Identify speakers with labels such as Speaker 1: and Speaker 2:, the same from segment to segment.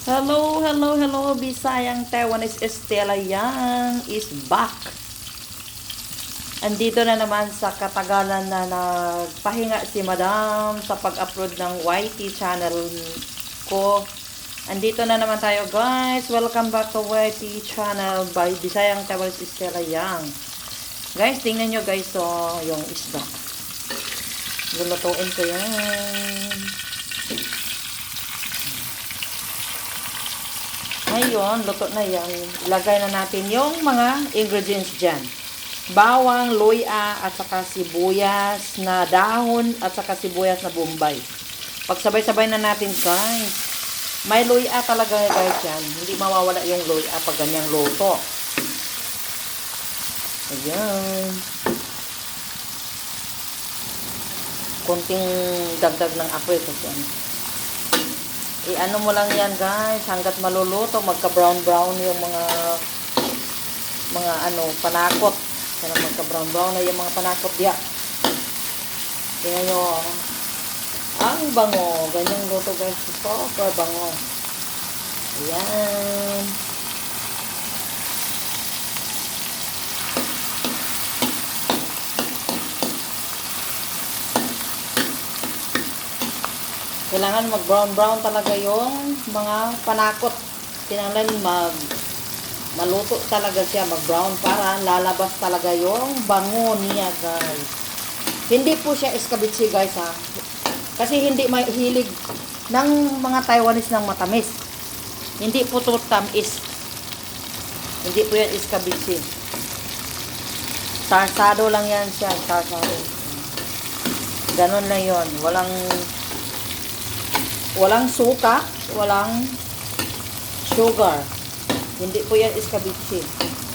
Speaker 1: Hello, hello, hello, Bisayang Taiwanese Estela Yang is back. Andito na naman sa katagalan na nagpahinga si Madam sa pag-upload ng YT channel ko. Andito na naman tayo, guys. Welcome back to YT channel by Bisayang Taiwanese Estela Yang. Guys, tingnan nyo guys, yung isda. Lulutuin ko yan. Ngayon, luto na yan. Ilagay na natin yung mga ingredients dyan. Bawang, luya, at saka sibuyas na dahon, at saka sibuyas na bombay. Pagsabay-sabay na natin, guys. May luya talaga, guys, yan. Hindi mawawala yung luya pag ganyang luto. Ayan. Konting dagdag ng apoy kasi ano. I-ano mo lang yan, guys, hanggat maluluto, magka-brown-brown yung mga panakot. Para magka-brown-brown na yung mga panakot diya. Tingnan nyo, ang bango. Ganyang luto, guys. Super bango. Ayan. Kailangan mag-brown-brown talaga yung mga panakot. Kailangan maluto talaga siya, mag-brown para lalabas talaga yung bango niya, guys. Hindi po siya escabeche, guys, ha. Kasi hindi mahilig ng mga Taiwanese ng matamis. Hindi po to tamis. Hindi po yan escabeche. Sarsado lang yan siya, sarsado. Ganon lang yon. Walang suka, walang sugar. Hindi po yan escabeche.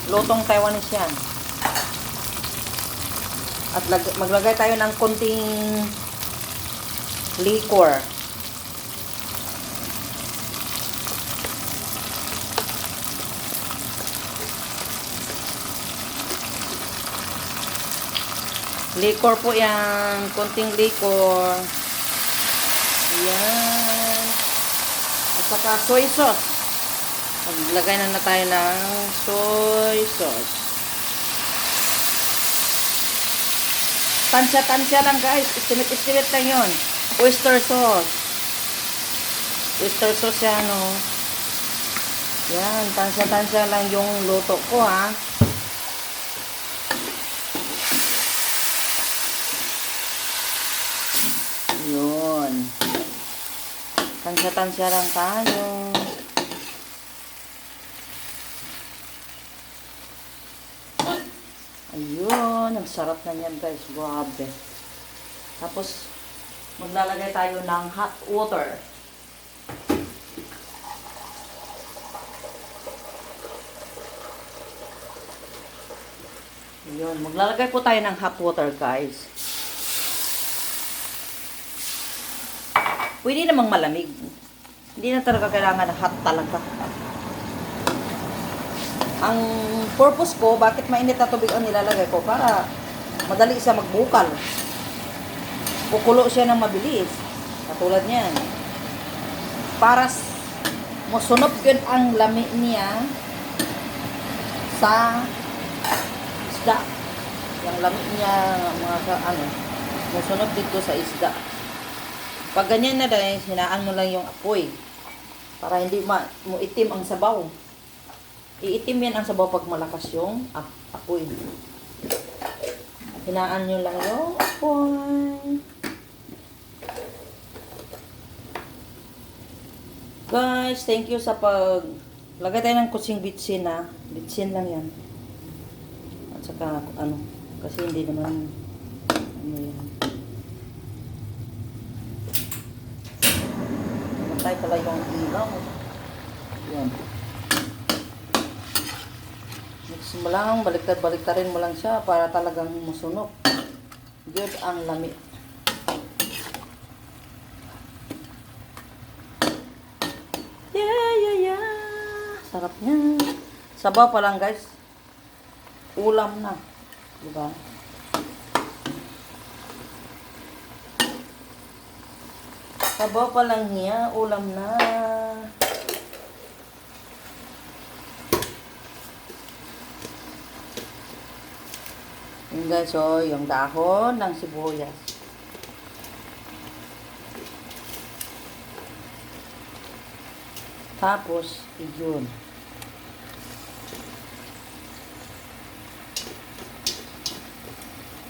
Speaker 1: Lutong Taiwanese yan. At maglagay tayo ng konting liquor. Liquor po yan. Konting liquor. Ayan. At saka soy sauce. Maglagay na tayo ng soy sauce. Tansya-tansya lang, guys. Estimate lang yun. Oyster sauce. Oyster sauce yan, no. Yan. Tansya-tansya lang yung luto ko, ha. Yun. Tansya-tansya lang tayo. Ayun. Ang sarap na yan, guys. Grabe. Tapos, maglalagay tayo ng hot water. Ayun. Maglalagay po tayo ng hot water, guys. Pwede namang malamig. Hindi na talaga kailangan hot talaga. Ang purpose ko, bakit mainit na tubig ang nilalagay ko? Para madali siya magbukal. Kukulo siya ng mabilis. Katulad niyan. Para musunod yun ang lami niya sa isda. Yung lami niya, musunod dito sa isda. Pag ganyan na dahil, hinaan mo lang yung apoy. Para hindi itim ang sabaw. Iitim yan ang sabaw pag malakas yung apoy. Hinaan nyo lang yung apoy. Guys, thank you sa lagay tayo ng kutsing bitsin, ha. Bitsin lang yan. At saka, kasi hindi naman, yan. Namatay pala yung ilaw. Yan. Mix mo lang, baliktad-baliktarin mo lang siya para talagang musunog. Good ang lami. Yeah. Sarap niya. Sabaw pa lang, guys. Ulam na. Diba? Sabaw pa lang niya, ulam na. Yun guys, so yung dahon ng sibuyas. Tapos, yun.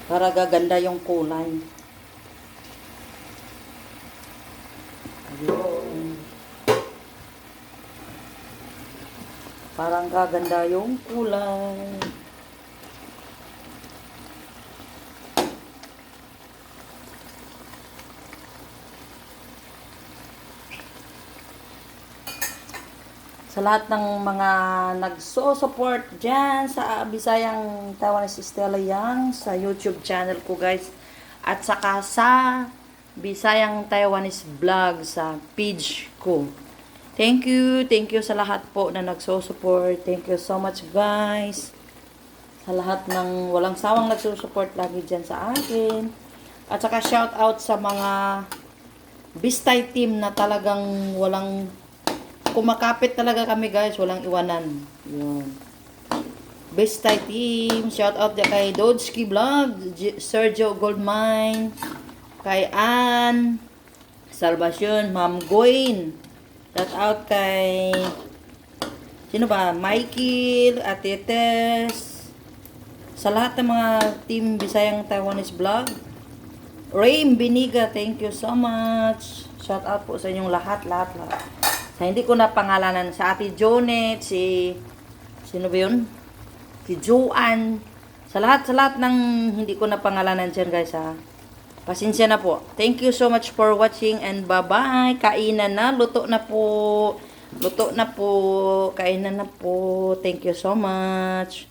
Speaker 1: Para gaganda yung kulay. Ayun. Parang gaganda yung kulay. Sa lahat ng mga nagso-support dyan sa Bisayang Taiwanese Stella Yang sa YouTube channel ko guys. At saka sa Bisayang Taiwanese Vlog sa page ko. Thank you sa lahat po na nagso-support. Thank you so much guys. Sa lahat ng walang sawang nagso-support lagi dyan sa akin. At saka shout out sa mga Bistay team na talagang walang kumakapit talaga kami guys, walang iwanan. Yun. Bistay team, shout out din kay Dodski Vlog, Sergio Goldmine, kay Ann Salvacion, Ma'am Goin. Shout out kay sino ba? Michael, Ate Tess. Sa lahat ng mga team Bisayang Taiwanese Vlog. Rain Biniga, thank you so much. Shout out po sa inyong lahat. Sa hindi ko na pangalanan, sa Ate Jonet, sino ba yun? Si Joanne. Sa lahat ng hindi ko na pangalanan dyan guys ha. Pasensya na po. Thank you so much for watching and bye-bye. Kainan na, luto na po. Kainan na po. Thank you so much.